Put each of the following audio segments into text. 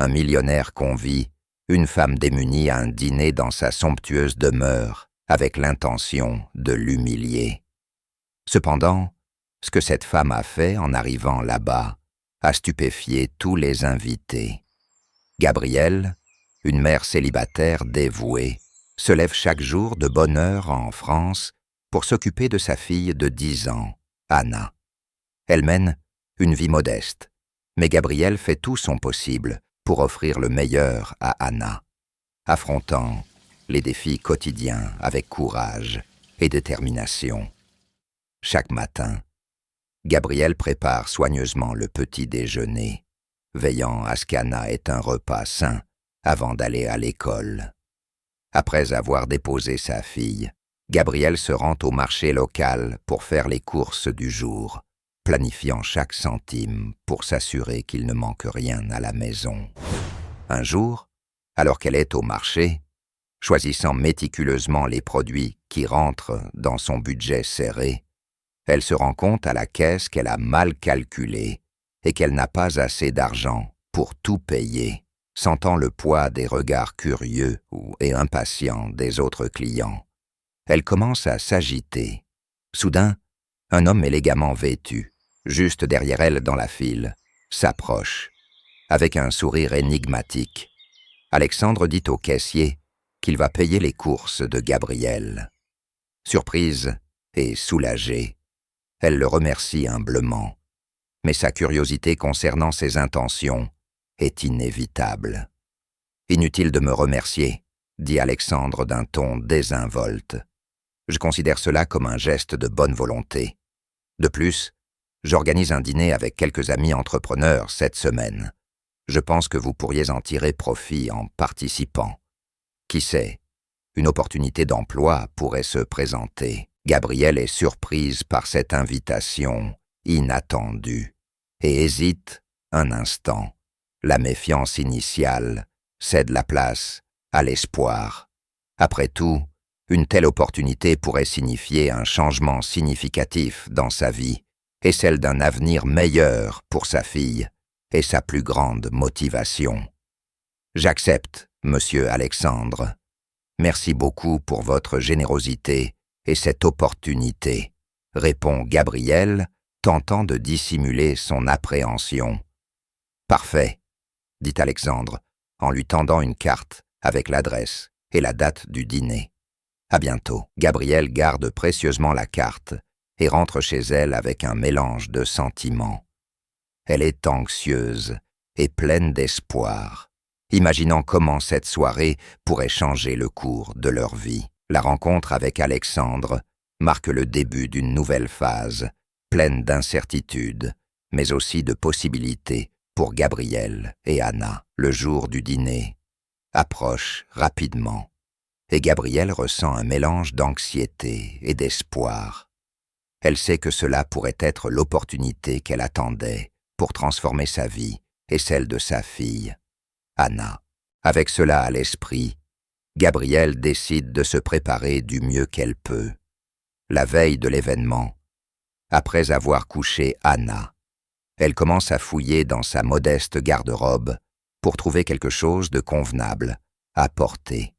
un millionnaire convie une femme démunie à un dîner dans sa somptueuse demeure avec l'intention de l'humilier. Cependant, ce que cette femme a fait en arrivant là-bas a stupéfié tous les invités. Gabrielle, une mère célibataire dévouée, se lève chaque jour de bonne heure en France pour s'occuper de sa fille de 10 ans, Anna. Elle mène une vie modeste, mais Gabrielle fait tout son possible pour offrir le meilleur à Anna, affrontant les défis quotidiens avec courage et détermination. Chaque matin, Gabrielle prépare soigneusement le petit déjeuner, veillant à ce qu'Anna ait un repas sain avant d'aller à l'école. Après avoir déposé sa fille, Gabrielle se rend au marché local pour faire les courses du jour, planifiant chaque centime pour s'assurer qu'il ne manque rien à la maison. Un jour, alors qu'elle est au marché, choisissant méticuleusement les produits qui rentrent dans son budget serré, elle se rend compte à la caisse qu'elle a mal calculé et qu'elle n'a pas assez d'argent pour tout payer, sentant le poids des regards curieux et impatients des autres clients. Elle commence à s'agiter. Soudain, un homme élégamment vêtu, juste derrière elle dans la file, s'approche, avec un sourire énigmatique. Alexandre dit au caissier qu'il va payer les courses de Gabrielle. Surprise et soulagée, elle le remercie humblement, mais sa curiosité concernant ses intentions est inévitable. « Inutile de me remercier, » dit Alexandre d'un ton désinvolte. « Je considère cela comme un geste de bonne volonté. De plus, j'organise un dîner avec quelques amis entrepreneurs cette semaine. Je pense que vous pourriez en tirer profit en participant. Qui sait, une opportunité d'emploi pourrait se présenter. » Gabrielle est surprise par cette invitation inattendue et hésite un instant. La méfiance initiale cède la place à l'espoir. Après tout, une telle opportunité pourrait signifier un changement significatif dans sa vie et celle d'un avenir meilleur pour sa fille et sa plus grande motivation. « J'accepte, monsieur Alexandre. Merci beaucoup pour votre générosité et cette opportunité, » répond Gabrielle, tentant de dissimuler son appréhension. « Parfait, » dit Alexandre, en lui tendant une carte avec l'adresse et la date du dîner. À bientôt. Gabrielle garde précieusement la carte et rentre chez elle avec un mélange de sentiments. Elle est anxieuse et pleine d'espoir, imaginant comment cette soirée pourrait changer le cours de leur vie. La rencontre avec Alexandre marque le début d'une nouvelle phase, pleine d'incertitudes, mais aussi de possibilités pour Gabrielle et Anna. Le jour du dîner approche rapidement, et Gabrielle ressent un mélange d'anxiété et d'espoir. Elle sait que cela pourrait être l'opportunité qu'elle attendait pour transformer sa vie et celle de sa fille, Anna. Avec cela à l'esprit, Gabrielle décide de se préparer du mieux qu'elle peut. La veille de l'événement, après avoir couché Anna, elle commence à fouiller dans sa modeste garde-robe pour trouver quelque chose de convenable à porter.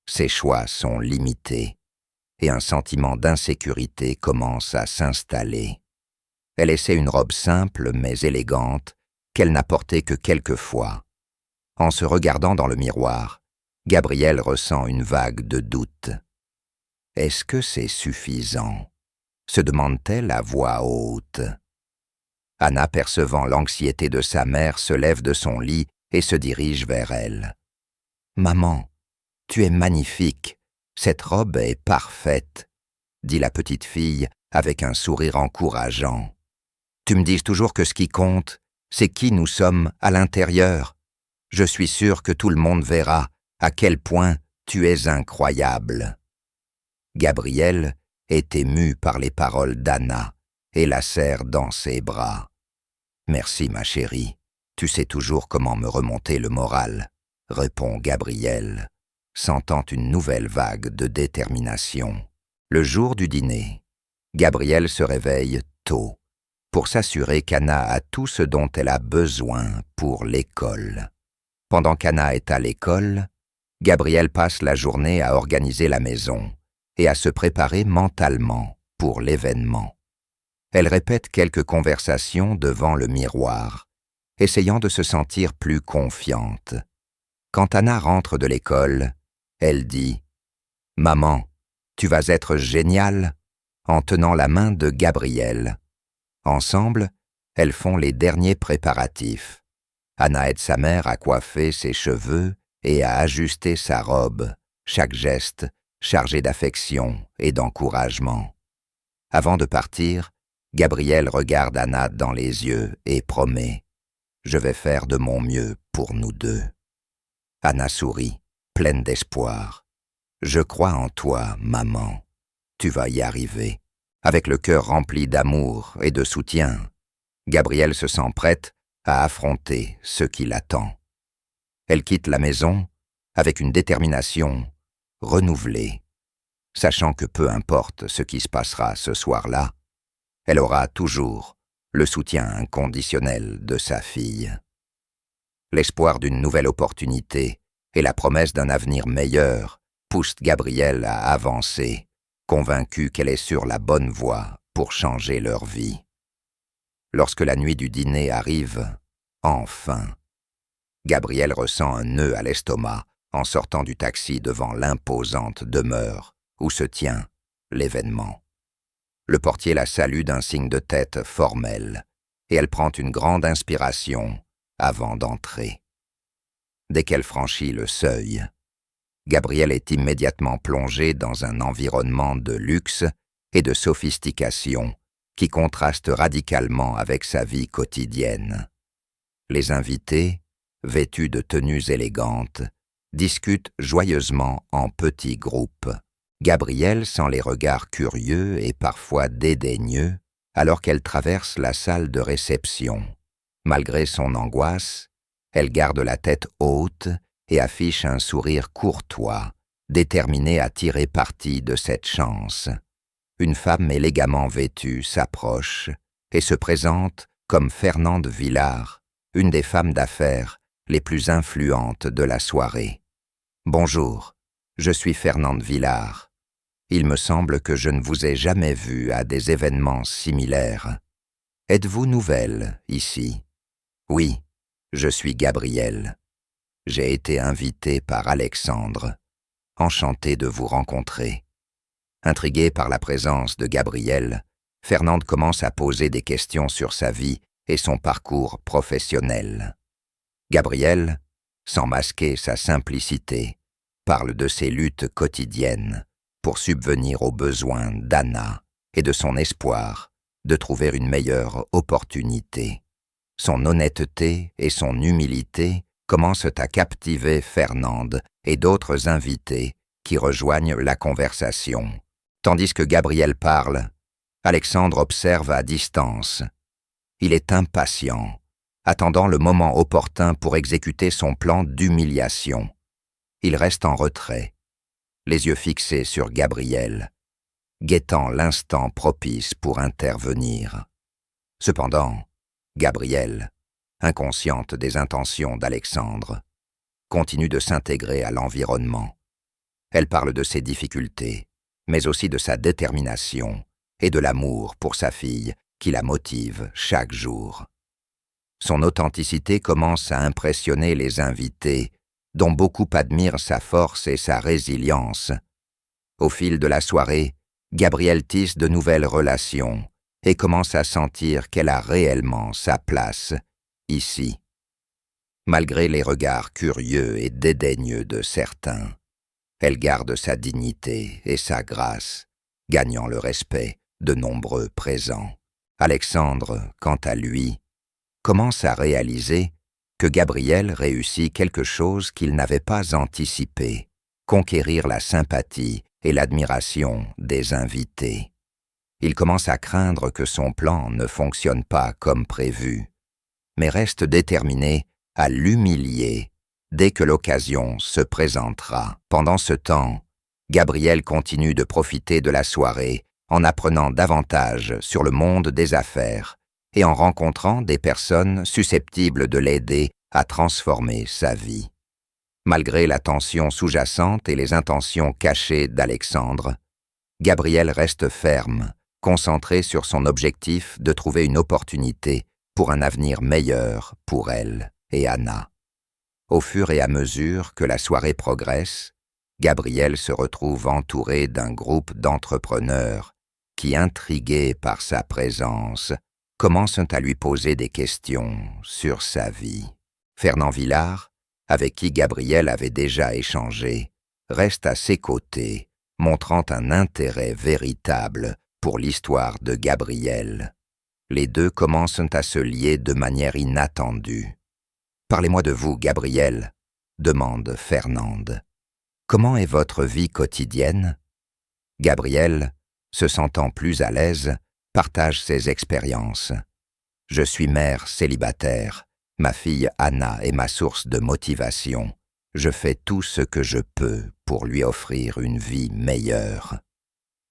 Ses choix sont limités et un sentiment d'insécurité commence à s'installer. Elle essaie une robe simple mais élégante qu'elle n'a portée que quelques fois. En se regardant dans le miroir, Gabrielle ressent une vague de doute. « Est-ce que c'est suffisant ?» se demande-t-elle à voix haute. Anna, percevant l'anxiété de sa mère, se lève de son lit et se dirige vers elle. « Maman, tu es magnifique, cette robe est parfaite, » dit la petite fille avec un sourire encourageant. « Tu me dis toujours que ce qui compte, c'est qui nous sommes à l'intérieur. Je suis sûre que tout le monde verra à quel point tu es incroyable. » Gabrielle est émue par les paroles d'Anna et la serre dans ses bras. « Merci ma chérie, tu sais toujours comment me remonter le moral, » répond Gabrielle, sentant une nouvelle vague de détermination. Le jour du dîner, Gabrielle se réveille tôt pour s'assurer qu'Anna a tout ce dont elle a besoin pour l'école. Pendant qu'Anna est à l'école, Gabrielle passe la journée à organiser la maison et à se préparer mentalement pour l'événement. Elle répète quelques conversations devant le miroir, essayant de se sentir plus confiante. Quand Anna rentre de l'école, elle dit « Maman, tu vas être géniale » en tenant la main de Gabrielle. Ensemble, elles font les derniers préparatifs. Anna aide sa mère à coiffer ses cheveux et à ajuster sa robe, chaque geste chargé d'affection et d'encouragement. Avant de partir, Gabrielle regarde Anna dans les yeux et promet « Je vais faire de mon mieux pour nous deux ». Anna sourit, pleine d'espoir. « Je crois en toi, maman. Tu vas y arriver. » Avec le cœur rempli d'amour et de soutien, Gabrielle se sent prête à affronter ce qui l'attend. Elle quitte la maison avec une détermination renouvelée, sachant que peu importe ce qui se passera ce soir-là, elle aura toujours le soutien inconditionnel de sa fille. L'espoir d'une nouvelle opportunité et la promesse d'un avenir meilleur poussent Gabrielle à avancer, convaincue qu'elle est sur la bonne voie pour changer leur vie. Lorsque la nuit du dîner arrive, enfin, Gabrielle ressent un nœud à l'estomac en sortant du taxi devant l'imposante demeure où se tient l'événement. Le portier la salue d'un signe de tête formel et elle prend une grande inspiration avant d'entrer. Dès qu'elle franchit le seuil, Gabrielle est immédiatement plongée dans un environnement de luxe et de sophistication qui contraste radicalement avec sa vie quotidienne. Les invités, vêtus de tenues élégantes, discutent joyeusement en petits groupes. Gabrielle sent les regards curieux et parfois dédaigneux alors qu'elle traverse la salle de réception. Malgré son angoisse, elle garde la tête haute et affiche un sourire courtois, déterminée à tirer parti de cette chance. Une femme élégamment vêtue s'approche et se présente comme Fernande Villard, une des femmes d'affaires les plus influentes de la soirée. « Bonjour, je suis Fernande Villard. Il me semble que je ne vous ai jamais vu à des événements similaires. Êtes-vous nouvelle ici ? » « Oui, je suis Gabrielle. J'ai été invitée par Alexandre. Enchanté de vous rencontrer. » Intriguée par la présence de Gabrielle, Fernande commence à poser des questions sur sa vie et son parcours professionnel. Gabrielle, sans masquer sa simplicité, parle de ses luttes quotidiennes pour subvenir aux besoins d'Anna et de son espoir de trouver une meilleure opportunité. Son honnêteté et son humilité commencent à captiver Fernande et d'autres invités qui rejoignent la conversation. Tandis que Gabrielle parle, Alexandre observe à distance. Il est impatient, attendant le moment opportun pour exécuter son plan d'humiliation. Il reste en retrait, les yeux fixés sur Gabrielle, guettant l'instant propice pour intervenir. Cependant, Gabrielle, inconsciente des intentions d'Alexandre, continue de s'intégrer à l'environnement. Elle parle de ses difficultés, mais aussi de sa détermination et de l'amour pour sa fille qui la motive chaque jour. Son authenticité commence à impressionner les invités, dont beaucoup admirent sa force et sa résilience. Au fil de la soirée, Gabrielle tisse de nouvelles relations et commence à sentir qu'elle a réellement sa place ici. Malgré les regards curieux et dédaigneux de certains, elle garde sa dignité et sa grâce, gagnant le respect de nombreux présents. Alexandre, quant à lui, commence à réaliser que Gabrielle réussit quelque chose qu'il n'avait pas anticipé, conquérir la sympathie et l'admiration des invités. Il commence à craindre que son plan ne fonctionne pas comme prévu, mais reste déterminé à l'humilier dès que l'occasion se présentera. Pendant ce temps, Gabrielle continue de profiter de la soirée en apprenant davantage sur le monde des affaires et en rencontrant des personnes susceptibles de l'aider à transformer sa vie. Malgré la tension sous-jacente et les intentions cachées d'Alexandre, Gabrielle reste ferme, concentrée sur son objectif de trouver une opportunité pour un avenir meilleur pour elle et Anna. Au fur et à mesure que la soirée progresse, Gabrielle se retrouve entourée d'un groupe d'entrepreneurs qui, intrigués par sa présence, commencent à lui poser des questions sur sa vie. Fernand Villard, avec qui Gabrielle avait déjà échangé, reste à ses côtés, montrant un intérêt véritable pour l'histoire de Gabrielle. Les deux commencent à se lier de manière inattendue. « Parlez-moi de vous, Gabrielle » demande Fernande. « Comment est votre vie quotidienne ?» Gabrielle, se sentant plus à l'aise, partage ses expériences. « Je suis mère célibataire. Ma fille Anna est ma source de motivation. Je fais tout ce que je peux pour lui offrir une vie meilleure. »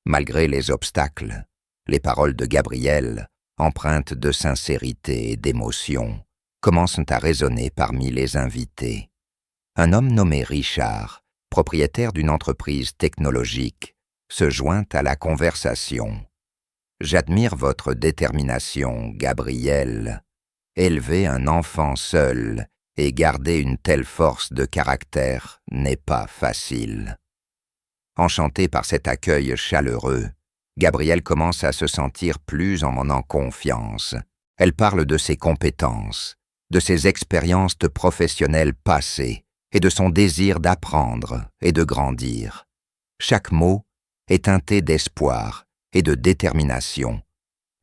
Malgré les obstacles, les paroles de Gabrielle, empreintes de sincérité et d'émotion, commencent à résonner parmi les invités. Un homme nommé Richard, propriétaire d'une entreprise technologique, se joint à la conversation. « J'admire votre détermination, Gabrielle. Élever un enfant seul et garder une telle force de caractère n'est pas facile. » Enchantée par cet accueil chaleureux, Gabrielle commence à se sentir plus en confiance. Elle parle de ses compétences, de ses expériences professionnelles passées et de son désir d'apprendre et de grandir. Chaque mot est teinté d'espoir et de détermination,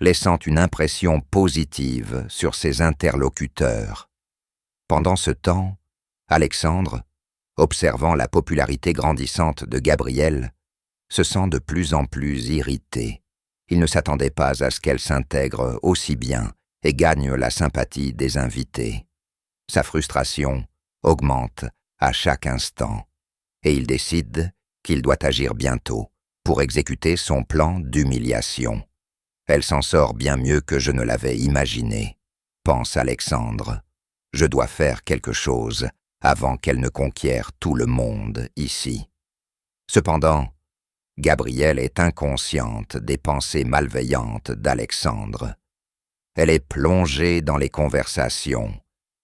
laissant une impression positive sur ses interlocuteurs. Pendant ce temps, Alexandre, observant la popularité grandissante de Gabrielle, se sent de plus en plus irrité. Il ne s'attendait pas à ce qu'elle s'intègre aussi bien et gagne la sympathie des invités. Sa frustration augmente à chaque instant, et il décide qu'il doit agir bientôt pour exécuter son plan d'humiliation. Elle s'en sort bien mieux que je ne l'avais imaginé, pense Alexandre. Je dois faire quelque chose avant qu'elle ne conquiert tout le monde ici. Cependant, Gabrielle est inconsciente des pensées malveillantes d'Alexandre. Elle est plongée dans les conversations,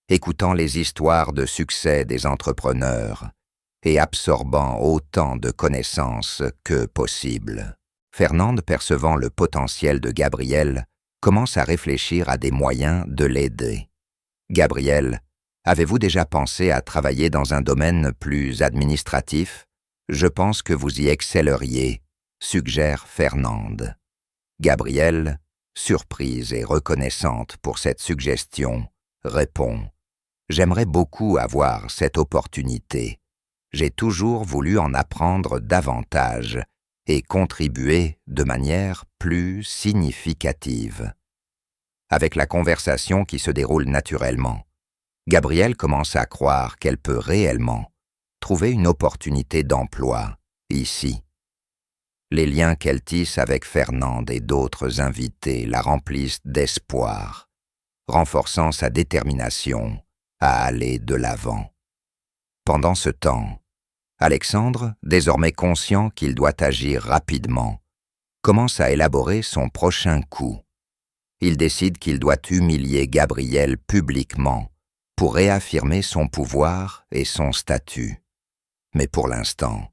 écoutant les histoires de succès des entrepreneurs et absorbant autant de connaissances que possible. Fernande, percevant le potentiel de Gabrielle, commence à réfléchir à des moyens de l'aider. « Gabrielle, avez-vous déjà pensé à travailler dans un domaine plus administratif ? Je pense que vous y excelleriez, » suggère Fernande. Gabrielle, surprise et reconnaissante pour cette suggestion, répond « J'aimerais beaucoup avoir cette opportunité. J'ai toujours voulu en apprendre davantage et contribuer de manière plus significative. » Avec la conversation qui se déroule naturellement, Gabrielle commence à croire qu'elle peut réellement trouver une opportunité d'emploi ici. Les liens qu'elle tisse avec Fernande et d'autres invités la remplissent d'espoir, renforçant sa détermination à aller de l'avant. Pendant ce temps, Alexandre, désormais conscient qu'il doit agir rapidement, commence à élaborer son prochain coup. Il décide qu'il doit humilier Gabrielle publiquement pour réaffirmer son pouvoir et son statut. Mais pour l'instant,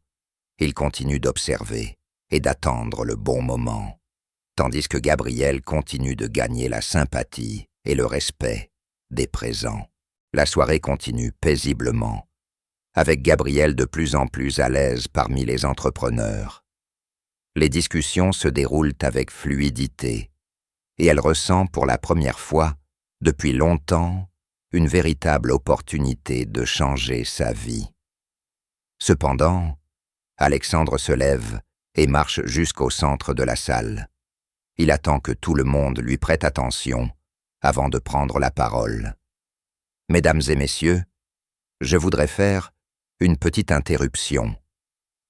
il continue d'observer et d'attendre le bon moment, tandis que Gabrielle continue de gagner la sympathie et le respect des présents. La soirée continue paisiblement, avec Gabrielle de plus en plus à l'aise parmi les entrepreneurs. Les discussions se déroulent avec fluidité, et elle ressent pour la première fois, depuis longtemps, une véritable opportunité de changer sa vie. Cependant, Alexandre se lève et marche jusqu'au centre de la salle. Il attend que tout le monde lui prête attention avant de prendre la parole. « Mesdames et messieurs, je voudrais faire une petite interruption, »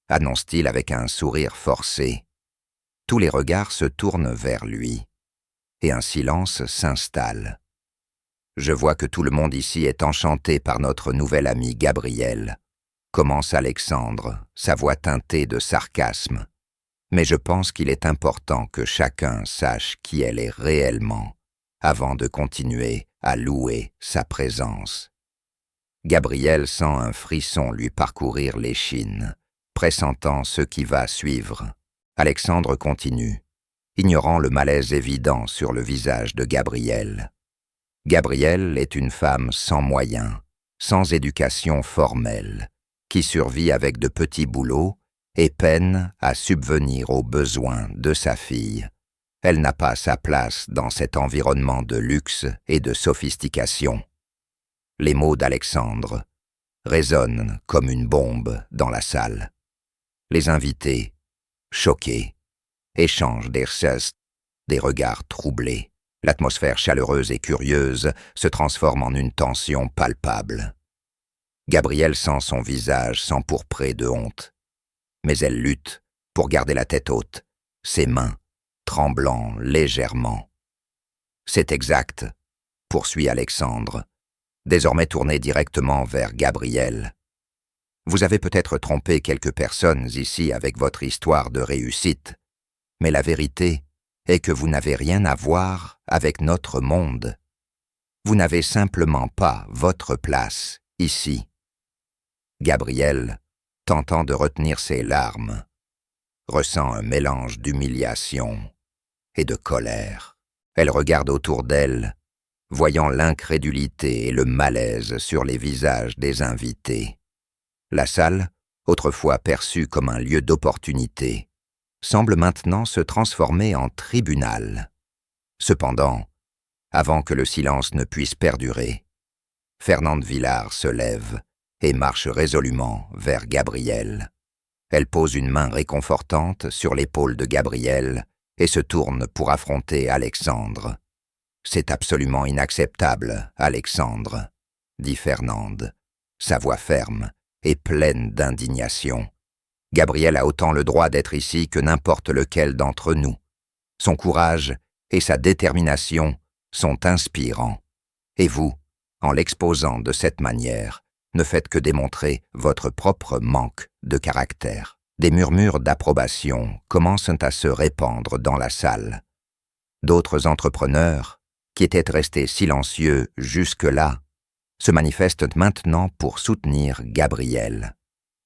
annonce-t-il avec un sourire forcé. Tous les regards se tournent vers lui, et un silence s'installe. Je vois que tout le monde ici est enchanté par notre nouvel ami Gabriel, commence Alexandre, sa voix teintée de sarcasme. Mais je pense qu'il est important que chacun sache qui elle est réellement, avant de continuer à louer sa présence. Gabriel sent un frisson lui parcourir l'échine, pressentant ce qui va suivre. Alexandre continue, ignorant le malaise évident sur le visage de Gabriel. Gabrielle est une femme sans moyens, sans éducation formelle, qui survit avec de petits boulots et peine à subvenir aux besoins de sa fille. Elle n'a pas sa place dans cet environnement de luxe et de sophistication. Les mots d'Alexandre résonnent comme une bombe dans la salle. Les invités, choqués, échangent des regards troublés. L'atmosphère chaleureuse et curieuse se transforme en une tension palpable. Gabrielle sent son visage s'empourprer de honte. Mais elle lutte pour garder la tête haute, ses mains tremblant légèrement. « C'est exact », poursuit Alexandre, désormais tourné directement vers Gabrielle. « Vous avez peut-être trompé quelques personnes ici avec votre histoire de réussite, mais la vérité est que vous n'avez rien à voir avec notre monde. Vous n'avez simplement pas votre place ici. » Gabrielle, tentant de retenir ses larmes, ressent un mélange d'humiliation et de colère. Elle regarde autour d'elle, voyant l'incrédulité et le malaise sur les visages des invités. La salle, autrefois perçue comme un lieu d'opportunité, semble maintenant se transformer en tribunal. Cependant, avant que le silence ne puisse perdurer, Fernande Villard se lève et marche résolument vers Gabrielle. Elle pose une main réconfortante sur l'épaule de Gabrielle et se tourne pour affronter Alexandre. « C'est absolument inacceptable, Alexandre, » dit Fernande, sa voix ferme et pleine d'indignation. Gabriel a autant le droit d'être ici que n'importe lequel d'entre nous. Son courage et sa détermination sont inspirants. Et vous, en l'exposant de cette manière, ne faites que démontrer votre propre manque de caractère. Des murmures d'approbation commencent à se répandre dans la salle. D'autres entrepreneurs, qui étaient restés silencieux jusque-là, se manifestent maintenant pour soutenir Gabriel.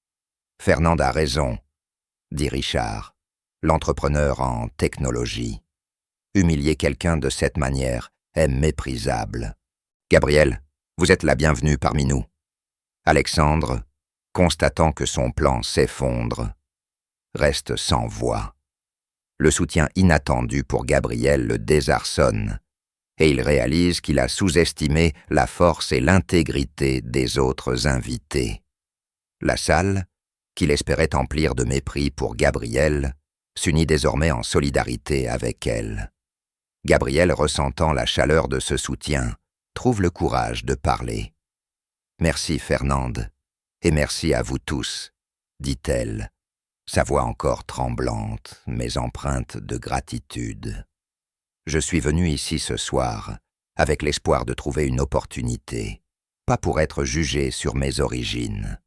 « Fernande a raison », dit Richard, l'entrepreneur en technologie. « Humilier quelqu'un de cette manière est méprisable. Gabriel, vous êtes la bienvenue parmi nous. » Alexandre, constatant que son plan s'effondre, reste sans voix. Le soutien inattendu pour Gabriel le désarçonne, et il réalise qu'il a sous-estimé la force et l'intégrité des autres invités. La salle, qu'il espérait emplir de mépris pour Gabrielle, s'unit désormais en solidarité avec elle. Gabrielle, ressentant la chaleur de ce soutien, trouve le courage de parler. « Merci Fernande, et merci à vous tous, » dit-elle, sa voix encore tremblante, mais empreinte de gratitude. « Je suis venue ici ce soir avec l'espoir de trouver une opportunité, pas pour être jugée sur mes origines.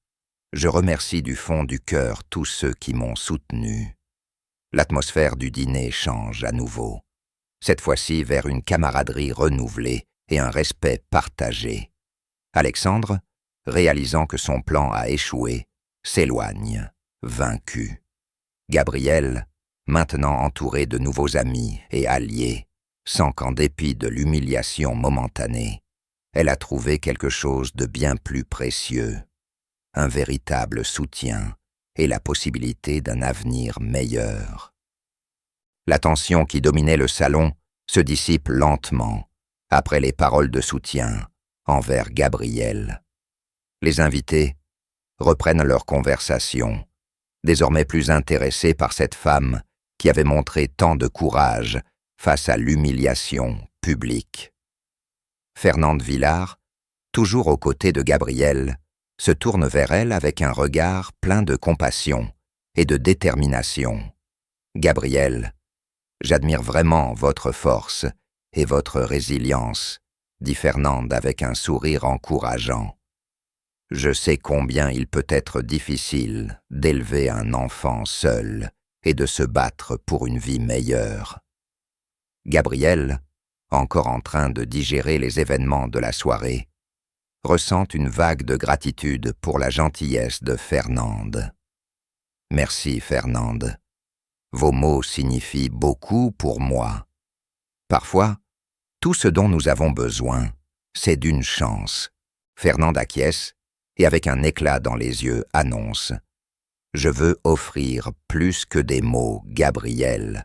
Je remercie du fond du cœur tous ceux qui m'ont soutenu. » L'atmosphère du dîner change à nouveau, cette fois-ci vers une camaraderie renouvelée et un respect partagé. Alexandre, réalisant que son plan a échoué, s'éloigne, vaincu. Gabrielle, maintenant entourée de nouveaux amis et alliés, sent qu'en dépit de l'humiliation momentanée, elle a trouvé quelque chose de bien plus précieux, un véritable soutien et la possibilité d'un avenir meilleur. La tension qui dominait le salon se dissipe lentement après les paroles de soutien envers Gabriel. Les invités reprennent leur conversation, désormais plus intéressés par cette femme qui avait montré tant de courage face à l'humiliation publique. Fernande Villard, toujours aux côtés de Gabriel, se tourne vers elle avec un regard plein de compassion et de détermination. « Gabriel, j'admire vraiment votre force et votre résilience, » dit Fernande avec un sourire encourageant. Je sais combien il peut être difficile d'élever un enfant seul et de se battre pour une vie meilleure. Gabriel, encore en train de digérer les événements de la soirée, ressent une vague de gratitude pour la gentillesse de Fernande. Merci, Fernande. Vos mots signifient beaucoup pour moi. Parfois, tout ce dont nous avons besoin, c'est d'une chance. Fernande acquiesce et avec un éclat dans les yeux annonce « Je veux offrir plus que des mots, Gabriel.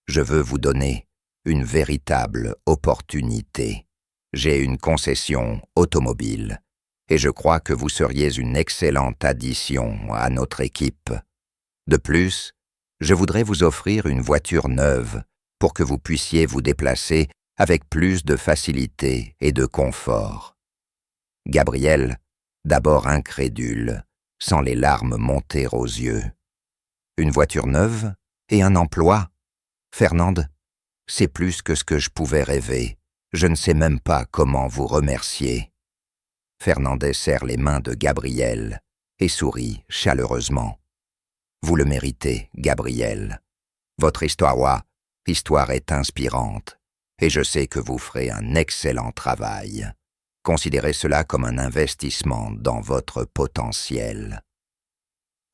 Je veux vous donner une véritable opportunité. J'ai une concession automobile et je crois que vous seriez une excellente addition à notre équipe. De plus, je voudrais vous offrir une voiture neuve pour que vous puissiez vous déplacer avec plus de facilité et de confort. » Gabriel, d'abord incrédule, sent les larmes monter aux yeux. Une voiture neuve et un emploi? Fernande, c'est plus que ce que je pouvais rêver. Je ne sais même pas comment vous remercier. Fernandez serre les mains de Gabriel et sourit chaleureusement. Vous le méritez, Gabriel. Votre histoire est inspirante, et je sais que vous ferez un excellent travail. Considérez cela comme un investissement dans votre potentiel.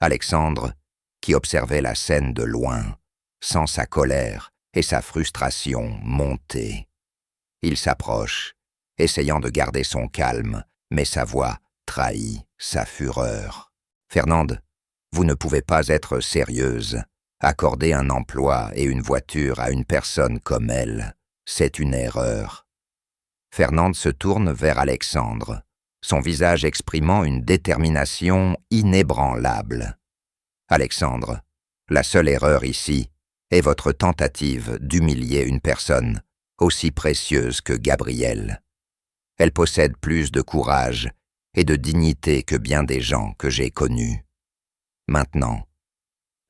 Alexandre, qui observait la scène de loin, sent sa colère et sa frustration monter. Il s'approche, essayant de garder son calme, mais sa voix trahit sa fureur. « Fernande, vous ne pouvez pas être sérieuse. Accorder un emploi et une voiture à une personne comme elle, c'est une erreur. » Fernande se tourne vers Alexandre, son visage exprimant une détermination inébranlable. « Alexandre, la seule erreur ici est votre tentative d'humilier une personne aussi précieuse que Gabriel. Elle possède plus de courage et de dignité que bien des gens que j'ai connus. Maintenant,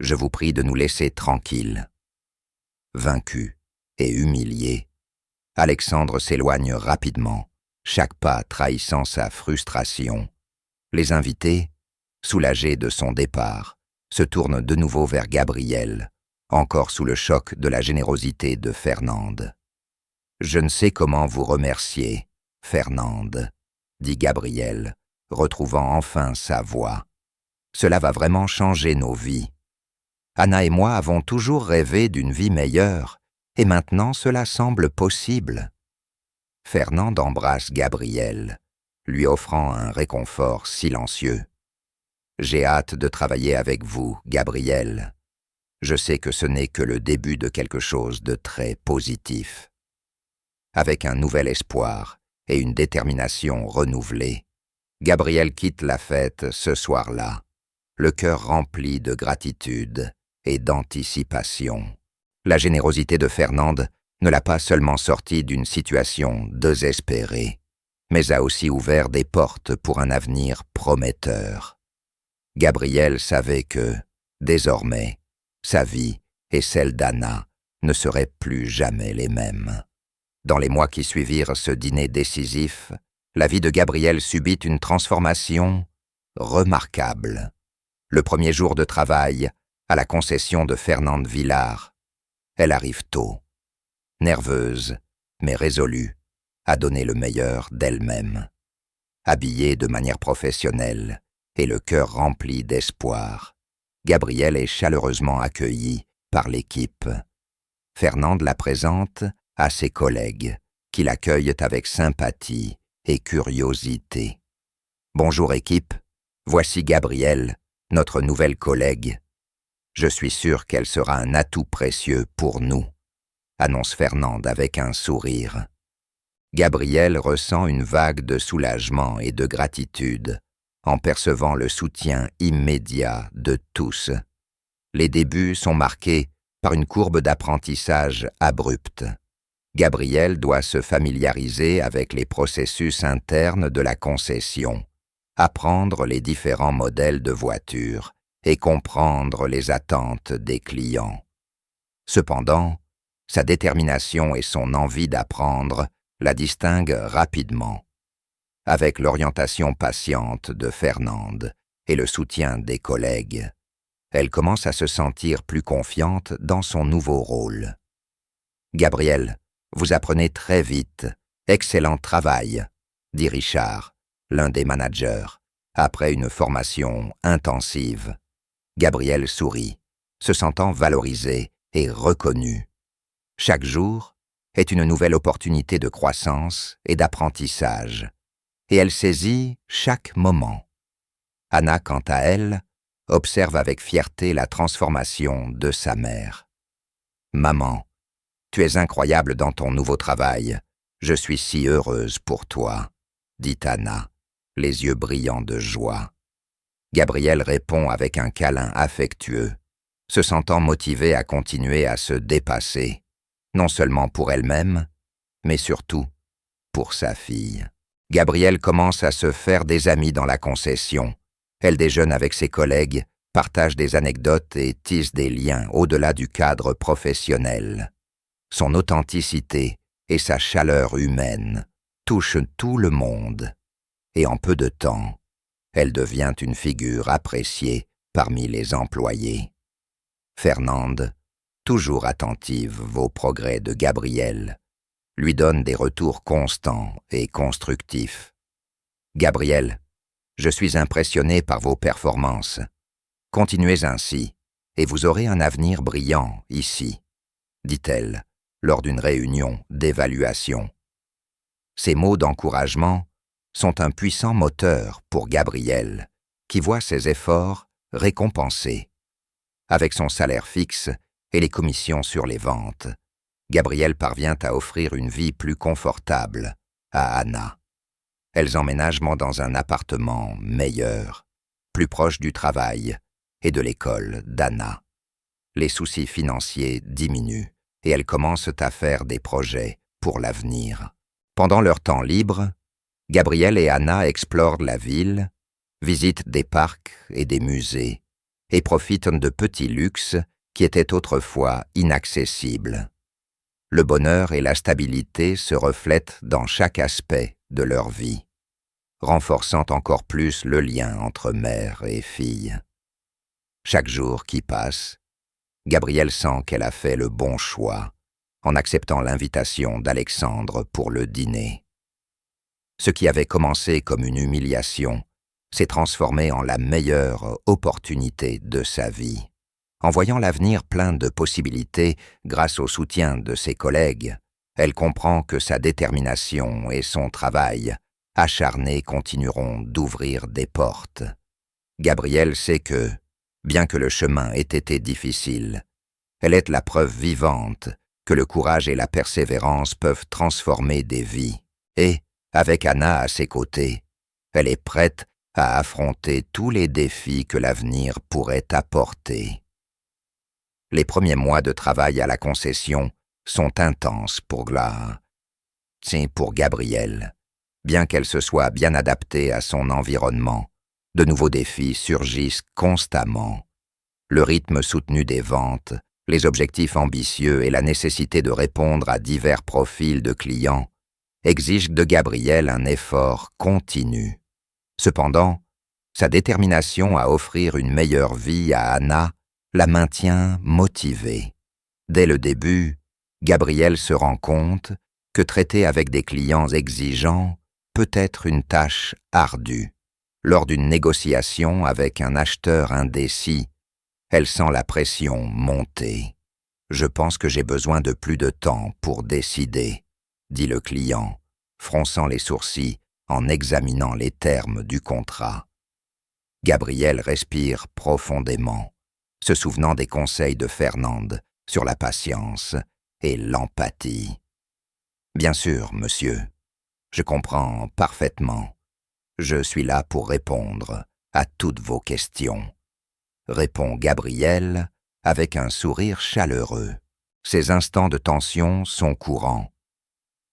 je vous prie de nous laisser tranquilles. » Vaincu et humilié, Alexandre s'éloigne rapidement, chaque pas trahissant sa frustration. Les invités, soulagés de son départ, se tournent de nouveau vers Gabriel, encore sous le choc de la générosité de Fernande. « Je ne sais comment vous remercier, Fernande, » dit Gabriel, retrouvant enfin sa voix. « Cela va vraiment changer nos vies. Anna et moi avons toujours rêvé d'une vie meilleure, et maintenant cela semble possible. » Fernande embrasse Gabriel, lui offrant un réconfort silencieux. « J'ai hâte de travailler avec vous, Gabriel. Je sais que ce n'est que le début de quelque chose de très positif. » Avec un nouvel espoir et une détermination renouvelée, Gabriel quitte la fête ce soir-là, le cœur rempli de gratitude et d'anticipation. La générosité de Fernande ne l'a pas seulement sorti d'une situation désespérée, mais a aussi ouvert des portes pour un avenir prometteur. Gabriel savait que, désormais, sa vie et celle d'Anna ne seraient plus jamais les mêmes. Dans les mois qui suivirent ce dîner décisif, la vie de Gabriel subit une transformation remarquable. Le premier jour de travail, à la concession de Fernande Villard, elle arrive tôt, nerveuse, mais résolue, à donner le meilleur d'elle-même. Habillée de manière professionnelle et le cœur rempli d'espoir, Gabriel est chaleureusement accueillie par l'équipe. Fernande la présente à ses collègues, qui l'accueillent avec sympathie et curiosité. « Bonjour équipe, voici Gabrielle, notre nouvelle collègue. Je suis sûr qu'elle sera un atout précieux pour nous, » annonce Fernande avec un sourire. Gabriel ressent une vague de soulagement et de gratitude en percevant le soutien immédiat de tous. Les débuts sont marqués par une courbe d'apprentissage abrupte. Gabriel doit se familiariser avec les processus internes de la concession, apprendre les différents modèles de voitures et comprendre les attentes des clients. Cependant, sa détermination et son envie d'apprendre la distingue rapidement. Avec l'orientation patiente de Fernande et le soutien des collègues, elle commence à se sentir plus confiante dans son nouveau rôle. « Gabrielle, vous apprenez très vite. Excellent travail », dit Richard, l'un des managers, après une formation intensive. Gabrielle sourit, se sentant valorisée et reconnue. Chaque jour est une nouvelle opportunité de croissance et d'apprentissage, et elle saisit chaque moment. Anna, quant à elle, observe avec fierté la transformation de sa mère. « Maman, tu es incroyable dans ton nouveau travail. Je suis si heureuse pour toi, » dit Anna, les yeux brillants de joie. Gabrielle répond avec un câlin affectueux, se sentant motivée à continuer à se dépasser, non seulement pour elle-même, mais surtout pour sa fille. Gabrielle commence à se faire des amis dans la concession. Elle déjeune avec ses collègues, partage des anecdotes et tisse des liens au-delà du cadre professionnel. Son authenticité et sa chaleur humaine touchent tout le monde, et en peu de temps, elle devient une figure appréciée parmi les employés. Fernande, toujours attentive aux progrès de Gabrielle, lui donne des retours constants et constructifs. « Gabrielle, je suis impressionné par vos performances. Continuez ainsi, et vous aurez un avenir brillant ici, » dit-elle lors d'une réunion d'évaluation. Ces mots d'encouragement sont un puissant moteur pour Gabrielle, qui voit ses efforts récompensés. Avec son salaire fixe et les commissions sur les ventes, Gabrielle parvient à offrir une vie plus confortable à Anna. Elles emménagent dans un appartement meilleur, plus proche du travail et de l'école d'Anna. Les soucis financiers diminuent et elles commencent à faire des projets pour l'avenir. Pendant leur temps libre, Gabrielle et Anna explorent la ville, visitent des parcs et des musées et profitent de petits luxes qui étaient autrefois inaccessibles. Le bonheur et la stabilité se reflètent dans chaque aspect de leur vie, renforçant encore plus le lien entre mère et fille. Chaque jour qui passe, Gabrielle sent qu'elle a fait le bon choix en acceptant l'invitation d'Alexandre pour le dîner. Ce qui avait commencé comme une humiliation s'est transformé en la meilleure opportunité de sa vie. En voyant l'avenir plein de possibilités grâce au soutien de ses collègues, elle comprend que sa détermination et son travail acharné continueront d'ouvrir des portes. Gabrielle sait que, bien que le chemin ait été difficile, elle est la preuve vivante que le courage et la persévérance peuvent transformer des vies. Et, avec Anna à ses côtés, elle est prête à affronter tous les défis que l'avenir pourrait apporter. Les premiers mois de travail à la concession sont intenses pour Gabrielle. Bien qu'elle se soit bien adaptée à son environnement, de nouveaux défis surgissent constamment. Le rythme soutenu des ventes, les objectifs ambitieux et la nécessité de répondre à divers profils de clients exigent de Gabrielle un effort continu. Cependant, sa détermination à offrir une meilleure vie à Anna la maintient motivée. Dès le début, Gabrielle se rend compte que traiter avec des clients exigeants peut être une tâche ardue. Lors d'une négociation avec un acheteur indécis, elle sent la pression monter. « Je pense que j'ai besoin de plus de temps pour décider », dit le client, fronçant les sourcils en examinant les termes du contrat. Gabrielle respire profondément, se souvenant des conseils de Fernande sur la patience et l'empathie. « Bien sûr, monsieur, je comprends parfaitement. Je suis là pour répondre à toutes vos questions, » répond Gabrielle avec un sourire chaleureux. Ces instants de tension sont courants,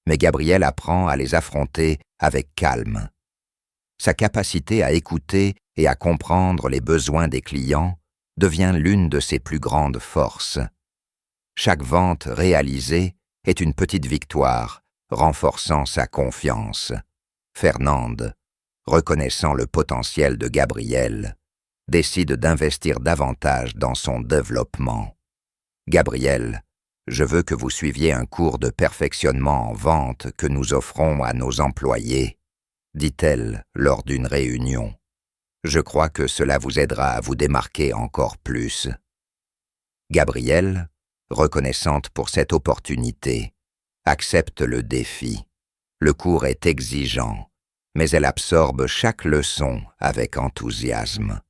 mais Gabrielle apprend à les affronter avec calme. Sa capacité à écouter et à comprendre les besoins des clients devient l'une de ses plus grandes forces. Chaque vente réalisée est une petite victoire renforçant sa confiance. Fernande, reconnaissant le potentiel de Gabriel, décide d'investir davantage dans son développement. Gabriel, je veux que vous suiviez un cours de perfectionnement en vente que nous offrons à nos employés, dit-elle lors d'une réunion. Je crois que cela vous aidera à vous démarquer encore plus. Gabrielle, reconnaissante pour cette opportunité, accepte le défi. Le cours est exigeant, mais elle absorbe chaque leçon avec enthousiasme.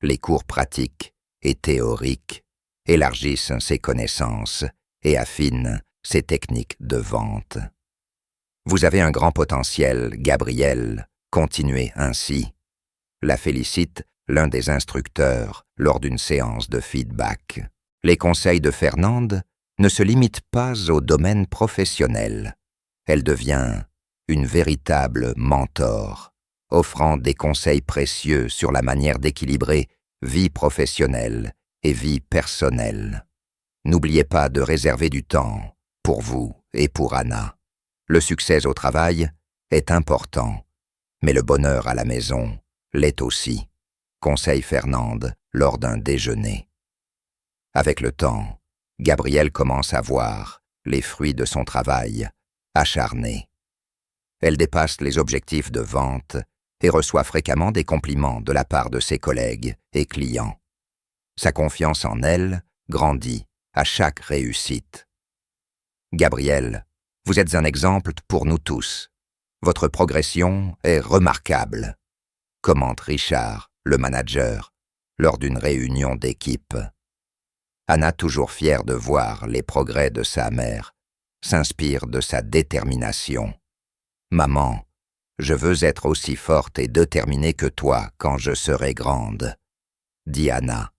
Les cours pratiques et théoriques élargissent ses connaissances et affinent ses techniques de vente. Vous avez un grand potentiel, Gabrielle, continuez ainsi. La félicite l'un des instructeurs lors d'une séance de feedback. Les conseils de Fernande ne se limitent pas au domaine professionnel. Elle devient une véritable mentor, offrant des conseils précieux sur la manière d'équilibrer vie professionnelle et vie personnelle. N'oubliez pas de réserver du temps pour vous et pour Anna. Le succès au travail est important, mais le bonheur à la maison l'est aussi, conseille Fernande lors d'un déjeuner. Avec le temps, Gabrielle commence à voir les fruits de son travail acharné. Elle dépasse les objectifs de vente et reçoit fréquemment des compliments de la part de ses collègues et clients. Sa confiance en elle grandit à chaque réussite. Gabrielle, vous êtes un exemple pour nous tous. Votre progression est remarquable, commente Richard, le manager, lors d'une réunion d'équipe. Anna, toujours fière de voir les progrès de sa mère, s'inspire de sa détermination. « Maman, je veux être aussi forte et déterminée que toi quand je serai grande, » dit Anna,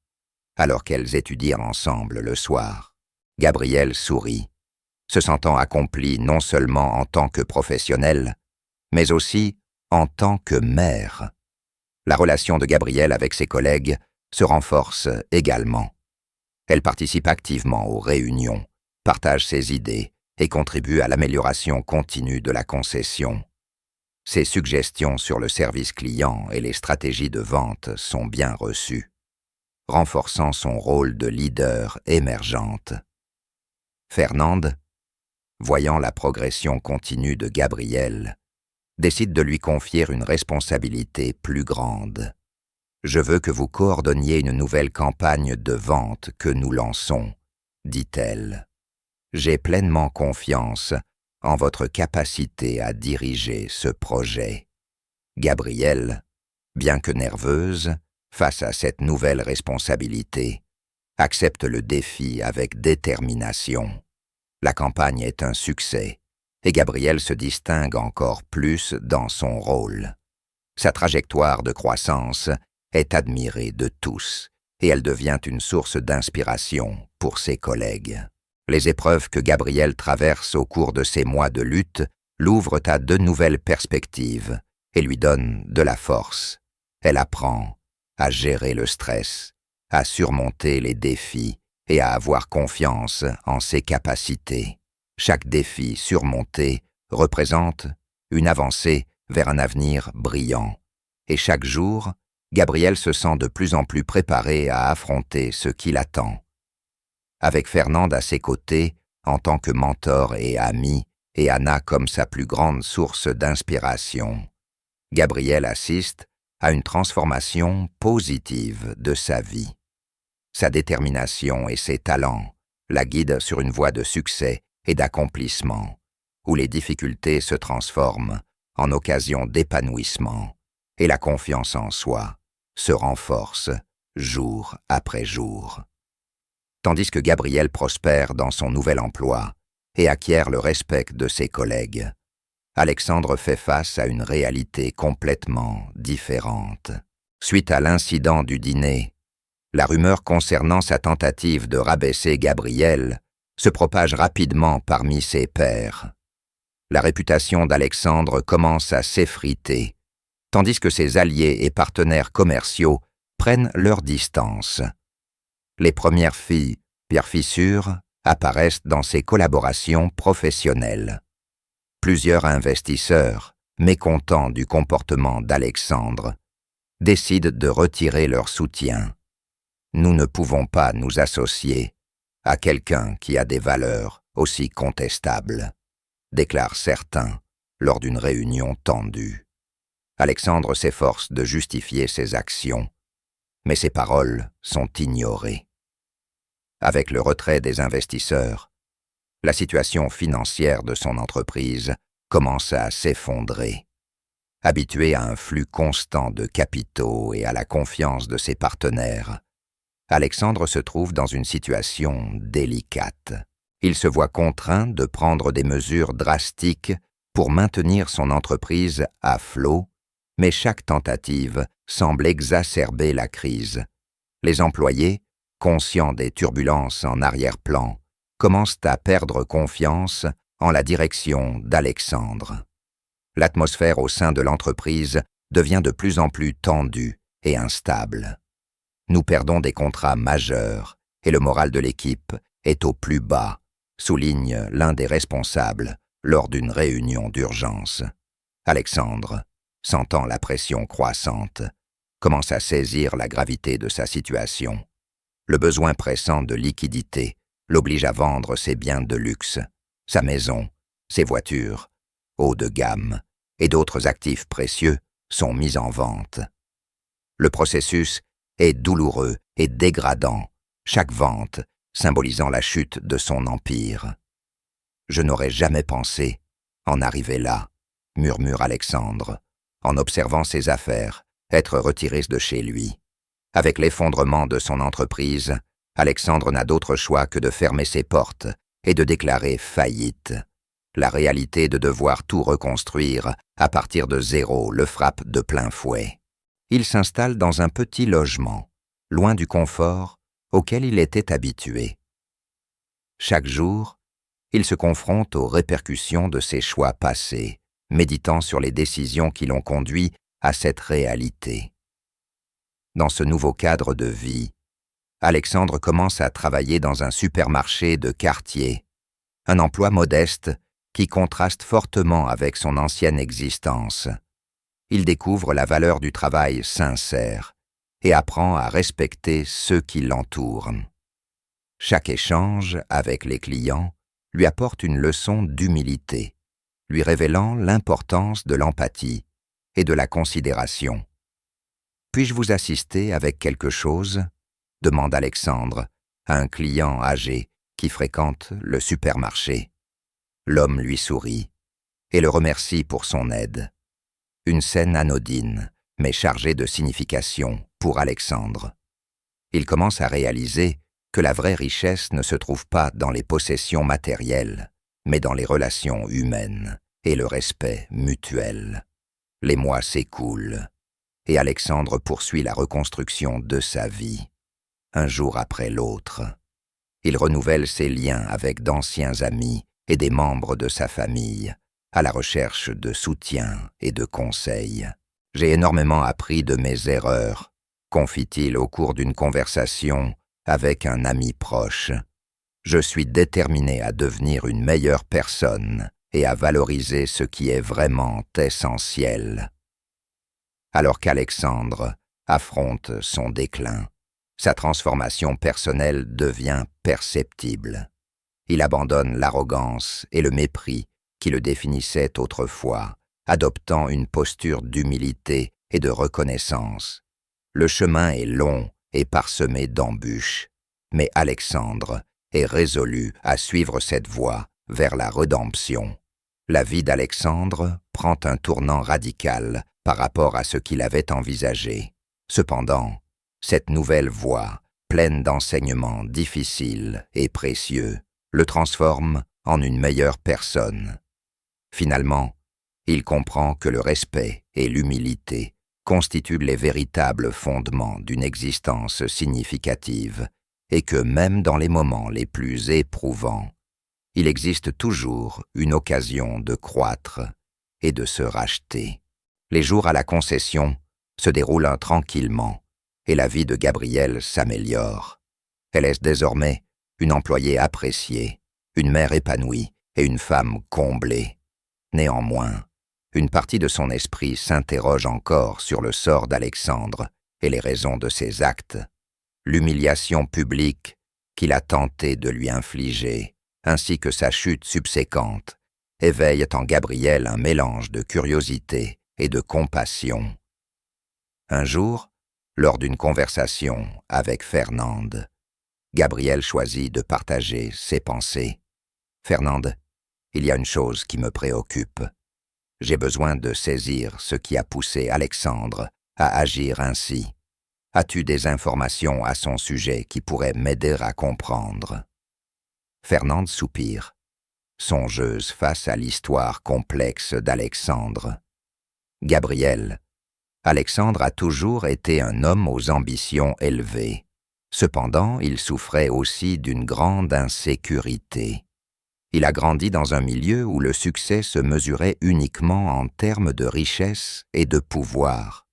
alors qu'elles étudient ensemble le soir. Gabrielle sourit, se sentant accomplie non seulement en tant que professionnelle, mais aussi en tant que mère. La relation de Gabrielle avec ses collègues se renforce également. Elle participe activement aux réunions, partage ses idées et contribue à l'amélioration continue de la concession. Ses suggestions sur le service client et les stratégies de vente sont bien reçues, renforçant son rôle de leader émergente. Fernande, voyant la progression continue de Gabrielle, décide de lui confier une responsabilité plus grande. « Je veux que vous coordonniez une nouvelle campagne de vente que nous lançons, » dit-elle. « J'ai pleinement confiance en votre capacité à diriger ce projet. » Gabrielle, bien que nerveuse, face à cette nouvelle responsabilité, accepte le défi avec détermination. La campagne est un succès et Gabrielle se distingue encore plus dans son rôle. Sa trajectoire de croissance est admirée de tous et elle devient une source d'inspiration pour ses collègues. Les épreuves que Gabrielle traverse au cours de ces mois de lutte l'ouvrent à de nouvelles perspectives et lui donnent de la force. Elle apprend à gérer le stress, à surmonter les défis et à avoir confiance en ses capacités. Chaque défi surmonté représente une avancée vers un avenir brillant. Et chaque jour, Gabrielle se sent de plus en plus préparée à affronter ce qui l'attend. Avec Fernande à ses côtés, en tant que mentor et amie, et Anna comme sa plus grande source d'inspiration, Gabrielle assiste à une transformation positive de sa vie. Sa détermination et ses talents la guident sur une voie de succès et d'accomplissement, où les difficultés se transforment en occasion d'épanouissement et la confiance en soi se renforce jour après jour. Tandis que Gabrielle prospère dans son nouvel emploi et acquiert le respect de ses collègues, Alexandre fait face à une réalité complètement différente. Suite à l'incident du dîner, la rumeur concernant sa tentative de rabaisser Gabrielle se propage rapidement parmi ses pairs. La réputation d'Alexandre commence à s'effriter, tandis que ses alliés et partenaires commerciaux prennent leur distance. Les premières fissures apparaissent dans ses collaborations professionnelles. Plusieurs investisseurs, mécontents du comportement d'Alexandre, décident de retirer leur soutien. Nous ne pouvons pas nous associer à quelqu'un qui a des valeurs aussi contestables, déclarent certains lors d'une réunion tendue. Alexandre s'efforce de justifier ses actions, mais ses paroles sont ignorées. Avec le retrait des investisseurs, la situation financière de son entreprise commence à s'effondrer. Habitué à un flux constant de capitaux et à la confiance de ses partenaires, Alexandre se trouve dans une situation délicate. Il se voit contraint de prendre des mesures drastiques pour maintenir son entreprise à flot, mais chaque tentative semble exacerber la crise. Les employés, conscients des turbulences en arrière-plan, commencent à perdre confiance en la direction d'Alexandre. L'atmosphère au sein de l'entreprise devient de plus en plus tendue et instable. Nous perdons des contrats majeurs et le moral de l'équipe est au plus bas, souligne l'un des responsables lors d'une réunion d'urgence. Alexandre, sentant la pression croissante, commence à saisir la gravité de sa situation. Le besoin pressant de liquidité l'oblige à vendre ses biens de luxe, sa maison, ses voitures, haut de gamme, et d'autres actifs précieux sont mis en vente. Le processus est douloureux et dégradant, chaque vente symbolisant la chute de son empire. « Je n'aurais jamais pensé en arriver là », murmure Alexandre, en observant ses affaires être retirées de chez lui. Avec l'effondrement de son entreprise, Alexandre n'a d'autre choix que de fermer ses portes et de déclarer faillite. La réalité de devoir tout reconstruire à partir de zéro le frappe de plein fouet. Il s'installe dans un petit logement, loin du confort auquel il était habitué. Chaque jour, il se confronte aux répercussions de ses choix passés, méditant sur les décisions qui l'ont conduit à cette réalité. Dans ce nouveau cadre de vie, Alexandre commence à travailler dans un supermarché de quartier, un emploi modeste qui contraste fortement avec son ancienne existence. Il découvre la valeur du travail sincère et apprend à respecter ceux qui l'entourent. Chaque échange avec les clients lui apporte une leçon d'humilité, lui révélant l'importance de l'empathie et de la considération. « Puis-je vous assister avec quelque chose ?» demande Alexandre à un client âgé qui fréquente le supermarché. L'homme lui sourit et le remercie pour son aide. Une scène anodine, mais chargée de signification pour Alexandre. Il commence à réaliser que la vraie richesse ne se trouve pas dans les possessions matérielles, mais dans les relations humaines et le respect mutuel. Les mois s'écoulent, et Alexandre poursuit la reconstruction de sa vie, un jour après l'autre. Il renouvelle ses liens avec d'anciens amis et des membres de sa famille, à la recherche de soutien et de conseils. « J'ai énormément appris de mes erreurs », confie-t-il au cours d'une conversation avec un ami proche. « Je suis déterminé à devenir une meilleure personne et à valoriser ce qui est vraiment essentiel. » Alors qu'Alexandre affronte son déclin, sa transformation personnelle devient perceptible. Il abandonne l'arrogance et le mépris qui le définissaient autrefois, adoptant une posture d'humilité et de reconnaissance. Le chemin est long et parsemé d'embûches, mais Alexandre est résolu à suivre cette voie vers la rédemption. La vie d'Alexandre prend un tournant radical par rapport à ce qu'il avait envisagé. Cependant, cette nouvelle voie, pleine d'enseignements difficiles et précieux, le transforme en une meilleure personne. Finalement, il comprend que le respect et l'humilité constituent les véritables fondements d'une existence significative et que même dans les moments les plus éprouvants, il existe toujours une occasion de croître et de se racheter. Les jours à la concession se déroulent tranquillement et la vie de Gabrielle s'améliore. Elle est désormais une employée appréciée, une mère épanouie et une femme comblée. Néanmoins, une partie de son esprit s'interroge encore sur le sort d'Alexandre et les raisons de ses actes. L'humiliation publique qu'il a tenté de lui infliger, ainsi que sa chute subséquente, éveillent en Gabriel un mélange de curiosité et de compassion. Un jour, lors d'une conversation avec Fernande, Gabriel choisit de partager ses pensées. « Fernande, il y a une chose qui me préoccupe. J'ai besoin de saisir ce qui a poussé Alexandre à agir ainsi. As-tu des informations à son sujet qui pourraient m'aider à comprendre ?» Fernande soupire, songeuse face à l'histoire complexe d'Alexandre. « Gabriel, Alexandre a toujours été un homme aux ambitions élevées. Cependant, il souffrait aussi d'une grande insécurité. Il a grandi dans un milieu où le succès se mesurait uniquement en termes de richesse et de pouvoir.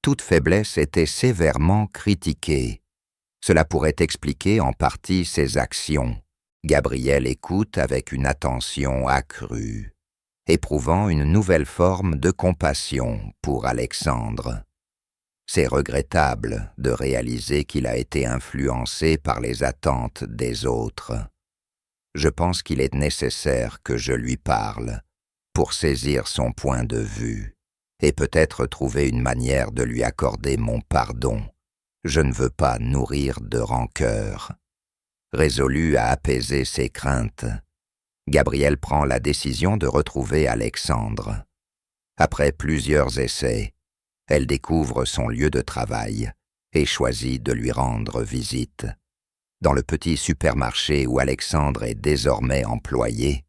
Toute faiblesse était sévèrement critiquée. Cela pourrait expliquer en partie ses actions. » Gabriel écoute avec une attention accrue, éprouvant une nouvelle forme de compassion pour Alexandre. C'est regrettable de réaliser qu'il a été influencé par les attentes des autres. Je pense qu'il est nécessaire que je lui parle pour saisir son point de vue et peut-être trouver une manière de lui accorder mon pardon. Je ne veux pas nourrir de rancœur. Résolu à apaiser ses craintes, Gabriel prend la décision de retrouver Alexandre. Après plusieurs essais, elle découvre son lieu de travail et choisit de lui rendre visite. Dans le petit supermarché où Alexandre est désormais employé,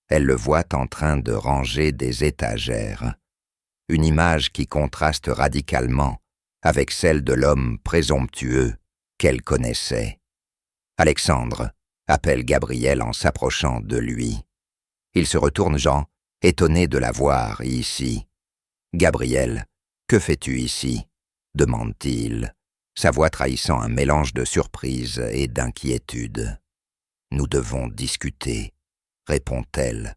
elle le voit en train de ranger des étagères. Une image qui contraste radicalement avec celle de l'homme présomptueux qu'elle connaissait. « Alexandre !» appelle Gabriel en s'approchant de lui. Il se retourne, Jean, étonné de la voir ici. « Gabriel, que fais-tu ici ?» demande-t-il, sa voix trahissant un mélange de surprise et d'inquiétude. « Nous devons discuter, » répond-elle,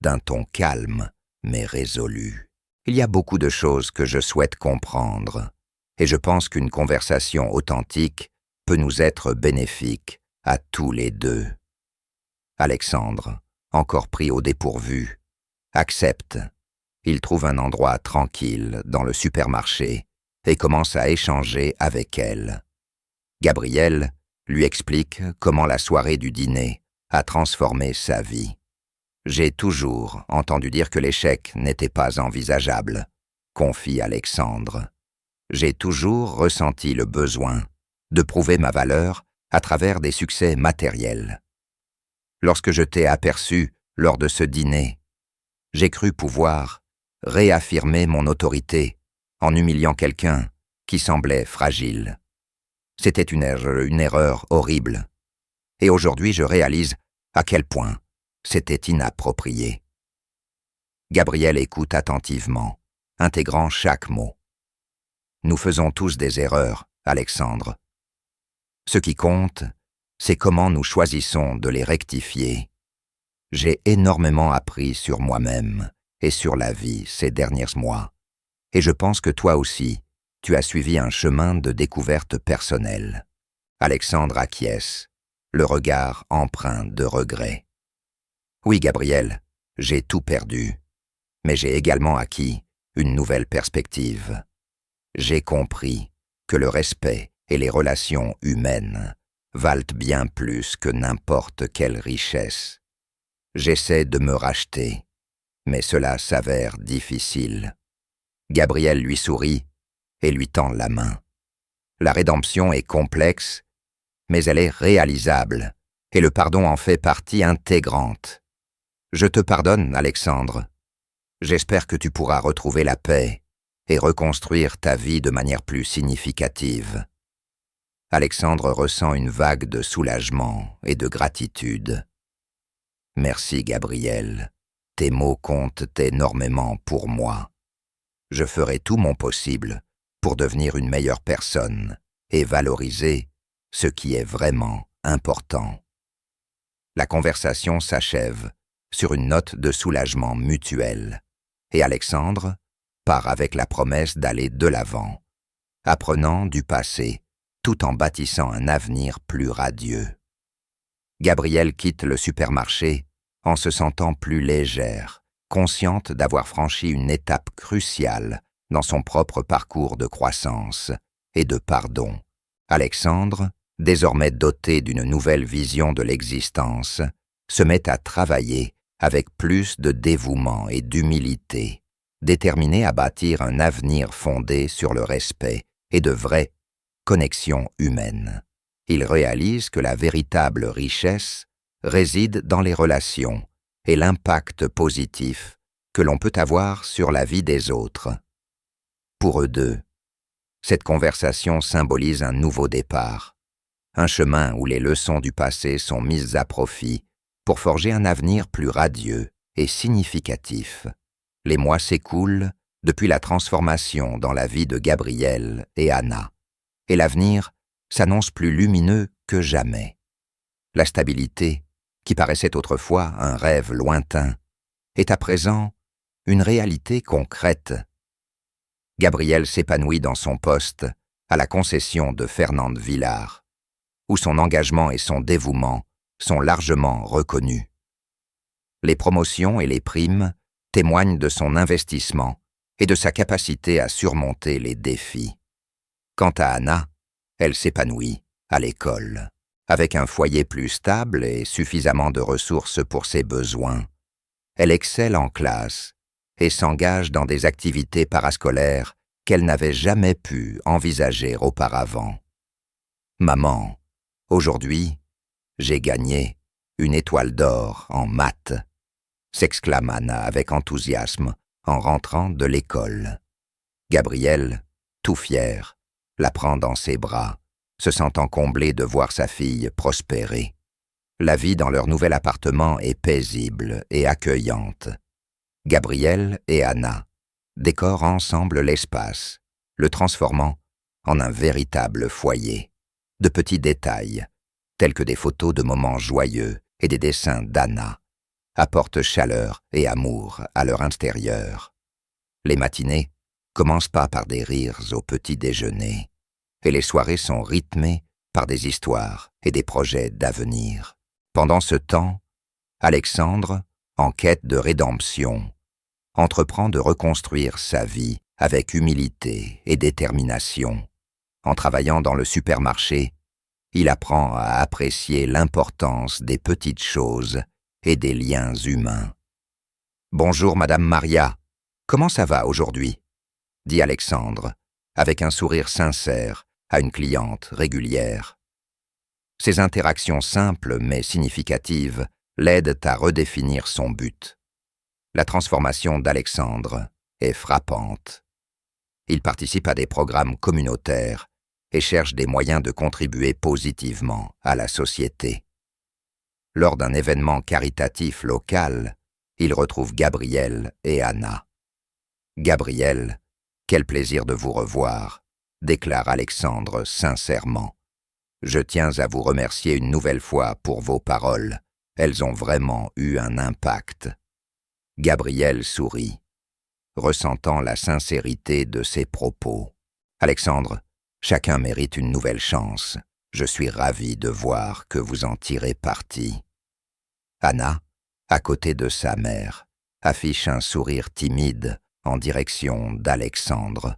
d'un ton calme mais résolu. « Il y a beaucoup de choses que je souhaite comprendre, et je pense qu'une conversation authentique peut nous être bénéfique à tous les deux. » Alexandre, encore pris au dépourvu, accepte. Il trouve un endroit tranquille dans le supermarché et commence à échanger avec elle. Gabriel lui explique comment la soirée du dîner a transformé sa vie. « J'ai toujours entendu dire que l'échec n'était pas envisageable, » confie Alexandre. « J'ai toujours ressenti le besoin de prouver ma valeur à travers des succès matériels. Lorsque je t'ai aperçu lors de ce dîner, j'ai cru pouvoir réaffirmer mon autorité en humiliant quelqu'un qui semblait fragile. C'était une erreur horrible. Et aujourd'hui, je réalise à quel point c'était inapproprié. » Gabriel écoute attentivement, intégrant chaque mot. « Nous faisons tous des erreurs, Alexandre. Ce qui compte, c'est comment nous choisissons de les rectifier. J'ai énormément appris sur moi-même et sur la vie ces derniers mois, et je pense que toi aussi, tu as suivi un chemin de découverte personnelle. » Alexandre acquiesce, le regard empreint de regret. « Oui, Gabriel, j'ai tout perdu, mais j'ai également acquis une nouvelle perspective. J'ai compris que le respect et les relations humaines valent bien plus que n'importe quelle richesse. J'essaie de me racheter, mais cela s'avère difficile. » Gabriel lui sourit et lui tend la main. La rédemption est complexe, mais elle est réalisable, et le pardon en fait partie intégrante. Je te pardonne, Alexandre. J'espère que tu pourras retrouver la paix et reconstruire ta vie de manière plus significative. Alexandre ressent une vague de soulagement et de gratitude. « Merci, Gabriel. Tes mots comptent énormément pour moi. Je ferai tout mon possible pour devenir une meilleure personne et valoriser ce qui est vraiment important. » La conversation s'achève sur une note de soulagement mutuel, et Alexandre part avec la promesse d'aller de l'avant, apprenant du passé, tout en bâtissant un avenir plus radieux. Gabrielle quitte le supermarché en se sentant plus légère, consciente d'avoir franchi une étape cruciale dans son propre parcours de croissance et de pardon. Alexandre, désormais doté d'une nouvelle vision de l'existence, se met à travailler avec plus de dévouement et d'humilité, déterminé à bâtir un avenir fondé sur le respect et de vraies connexions humaines. Il réalise que la véritable richesse réside dans les relations et l'impact positif que l'on peut avoir sur la vie des autres. Pour eux deux, cette conversation symbolise un nouveau départ, un chemin où les leçons du passé sont mises à profit pour forger un avenir plus radieux et significatif. Les mois s'écoulent depuis la transformation dans la vie de Gabrielle et Anna, et l'avenir s'annonce plus lumineux que jamais. La stabilité, qui paraissait autrefois un rêve lointain, est à présent une réalité concrète. Gabrielle s'épanouit dans son poste à la concession de Fernande Villard, où son engagement et son dévouement sont largement reconnus. Les promotions et les primes témoignent de son investissement et de sa capacité à surmonter les défis. Quant à Anna, elle s'épanouit à l'école, avec un foyer plus stable et suffisamment de ressources pour ses besoins. Elle excelle en classe et s'engage dans des activités parascolaires qu'elle n'avait jamais pu envisager auparavant. « Maman, aujourd'hui, j'ai gagné une étoile d'or en maths », s'exclame Anna avec enthousiasme en rentrant de l'école. Gabrielle, tout fière, la prend dans ses bras, se sentant comblée de voir sa fille prospérer. La vie dans leur nouvel appartement est paisible et accueillante. Gabrielle et Anna décorent ensemble l'espace, le transformant en un véritable foyer. De petits détails, tels que des photos de moments joyeux et des dessins d'Anna, apportent chaleur et amour à leur intérieur. Les matinées commencent pas par des rires au petit déjeuner, et les soirées sont rythmées par des histoires et des projets d'avenir. Pendant ce temps, Alexandre, en quête de rédemption, entreprend de reconstruire sa vie avec humilité et détermination. En travaillant dans le supermarché, il apprend à apprécier l'importance des petites choses et des liens humains. « Bonjour, Madame Maria. Comment ça va aujourd'hui ?» dit Alexandre, avec un sourire sincère à une cliente régulière. Ces interactions simples mais significatives l'aident à redéfinir son but. La transformation d'Alexandre est frappante. Il participe à des programmes communautaires et cherche des moyens de contribuer positivement à la société. Lors d'un événement caritatif local, il retrouve Gabrielle et Anna. « Gabrielle, quel plaisir de vous revoir », déclare Alexandre sincèrement. « Je tiens à vous remercier une nouvelle fois pour vos paroles. Elles ont vraiment eu un impact. » Gabrielle sourit, ressentant la sincérité de ses propos. « Alexandre, chacun mérite une nouvelle chance. Je suis ravi de voir que vous en tirez parti. » Anna, à côté de sa mère, affiche un sourire timide en direction d'Alexandre,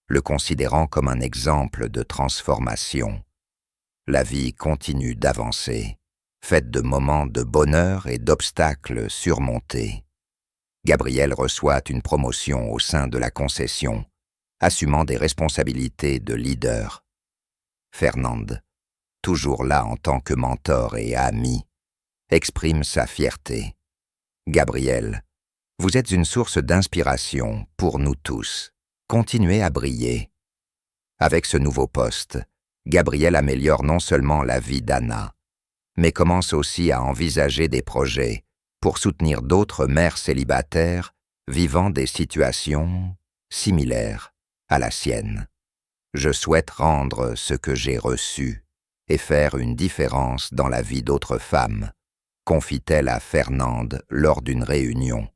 le considérant comme un exemple de transformation. La vie continue d'avancer, faite de moments de bonheur et d'obstacles surmontés. Gabrielle reçoit une promotion au sein de la concession, assumant des responsabilités de leader. Fernande, toujours là en tant que mentor et amie, exprime sa fierté. Gabrielle, vous êtes une source d'inspiration pour nous tous. Continuez à briller. Avec ce nouveau poste, Gabrielle améliore non seulement la vie d'Anna, mais commence aussi à envisager des projets pour soutenir d'autres mères célibataires vivant des situations similaires à la sienne. Je souhaite rendre ce que j'ai reçu et faire une différence dans la vie d'autres femmes, confie-t-elle à Fernande lors d'une réunion.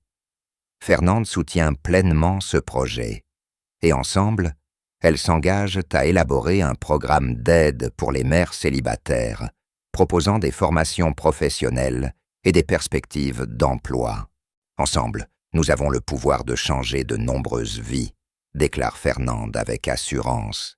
Fernande soutient pleinement ce projet, et ensemble, elles s'engagent à élaborer un programme d'aide pour les mères célibataires, proposant des formations professionnelles et des perspectives d'emploi. Ensemble, nous avons le pouvoir de changer de nombreuses vies, déclare Fernande avec assurance.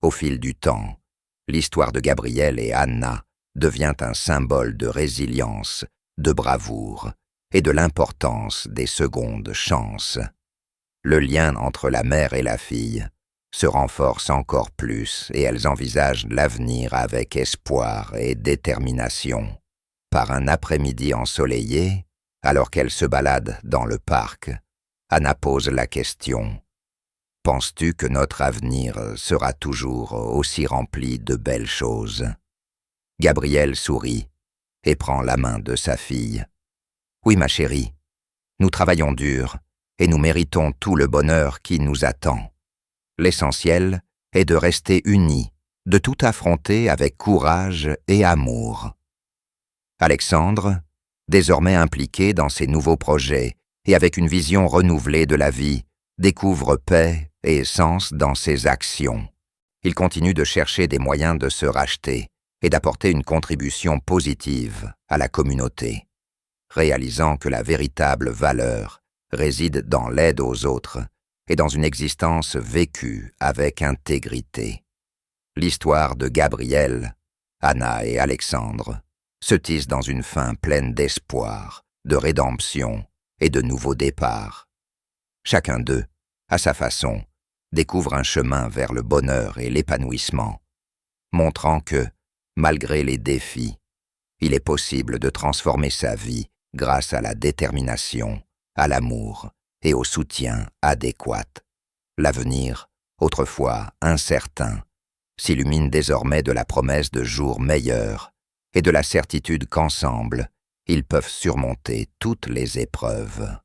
Au fil du temps, l'histoire de Gabrielle et Anna devient un symbole de résilience, de bravoure et de l'importance des secondes chances. Le lien entre la mère et la fille se renforce encore plus et elles envisagent l'avenir avec espoir et détermination. Par un après-midi ensoleillé, alors qu'elles se baladent dans le parc, Anna pose la question : « Penses-tu que notre avenir sera toujours aussi rempli de belles choses ?» Gabrielle sourit et prend la main de sa fille. « Oui, ma chérie, nous travaillons dur et nous méritons tout le bonheur qui nous attend. L'essentiel est de rester unis, de tout affronter avec courage et amour. » Alexandre, désormais impliqué dans ses nouveaux projets et avec une vision renouvelée de la vie, découvre paix et sens dans ses actions. Il continue de chercher des moyens de se racheter et d'apporter une contribution positive à la communauté, réalisant que la véritable valeur réside dans l'aide aux autres et dans une existence vécue avec intégrité. L'histoire de Gabrielle, Anna et Alexandre se tisse dans une fin pleine d'espoir, de rédemption et de nouveaux départs. Chacun d'eux, à sa façon, découvre un chemin vers le bonheur et l'épanouissement, montrant que, malgré les défis, il est possible de transformer sa vie grâce à la détermination, à l'amour et au soutien adéquat. L'avenir, autrefois incertain, s'illumine désormais de la promesse de jours meilleurs et de la certitude qu'ensemble, ils peuvent surmonter toutes les épreuves.